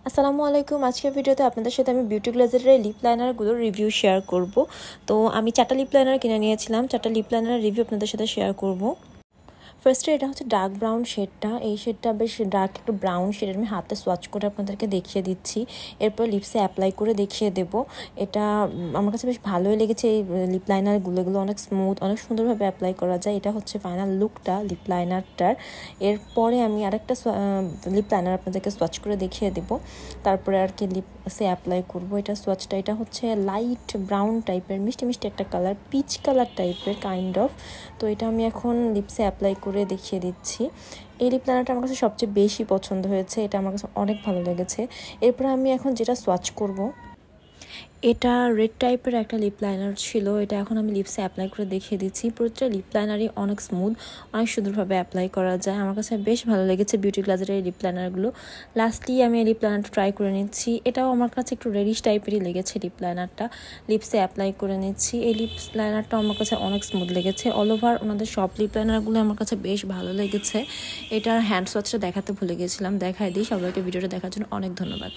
আসসালামু আলাইকুম। আজকের ভিডিওতে আপনাদের সাথে আমি বিউটি গ্লেজারের লিপ লাইনারগুলোর রিভিউ শেয়ার করব। তো আমি 4টা লিপ লাইনার কিনে নিয়েছিলাম। 4টা লিপ লাইনারের রিভিউ আপনাদের সাথে শেয়ার করব। ফার্স্টে এটা হচ্ছে ডার্ক ব্রাউন শেডটা। এই শেডটা বেশ ডার্ক একটু ব্রাউন শেড। আমি হাতে সোয়াচ করে আপনাদেরকে দেখিয়ে দিচ্ছি, এরপর লিপসে অ্যাপ্লাই করে দেখিয়ে দেব। এটা আমার কাছে বেশ ভালোই লেগেছে। এই লিপ লাইনারগুলো অনেক স্মুথ, অনেক সুন্দরভাবে অ্যাপ্লাই করা যায়। এটা হচ্ছে ফাইনাল লুকটা লিপ লাইনারটার। এরপরে আমি আরেকটা লিপ লাইনার আপনাদেরকে সোয়াচ করে দেখিয়ে দেব, তারপরে আর কি লিপসে অ্যাপ্লাই করব। এটা সোয়াচটা, এটা হচ্ছে লাইট ব্রাউন টাইপের, মিষ্টি মিষ্টি একটা কালার, পিচ কালার টাইপের কাইন্ড অফ। তো এটা আমি এখন লিপসে অ্যাপ্লাই করে দেখিয়ে দিচ্ছি। এই লিপ লাইনারটা আমার কাছে সবচেয়ে বেশি পছন্দ হয়েছে, এটা আমার কাছে অনেক ভালো লেগেছে। এরপর আমি এখন যেটা সোয়াচ করব, এটা রেড টাইপের একটা লিপ লাইনার ছিল। এটা এখন আমি লিপসে অ্যাপ্লাই করে দেখিয়ে দিচ্ছি। প্রতিটা লিপ লাইনারই অনেক স্মুথ, অনেক সুন্দরভাবে অ্যাপ্লাই করা যায়। আমার কাছে বেশ ভালো লেগেছে বিউটি গ্লেজারের এই লিপ লাইনারগুলো। লাস্টলি আমি এই লিপ লাইনারটা ট্রাই করে নিচ্ছি। এটাও আমার কাছে একটু রেডিশ টাইপেরই লেগেছে লিপ লাইনারটা। লিপসে অ্যাপ্লাই করে নিচ্ছি। এই লিপ লাইনারটা আমার কাছে অনেক স্মুথ লেগেছে। অল ওভার ওনাদের সব লিপ লাইনারগুলো আমার কাছে বেশ ভালো লেগেছে। এটার হ্যান্ড সোয়াচটা দেখাতে ভুলে গেছিলাম, দেখাই দিই। সবাইকে ভিডিওটা দেখার জন্য অনেক ধন্যবাদ।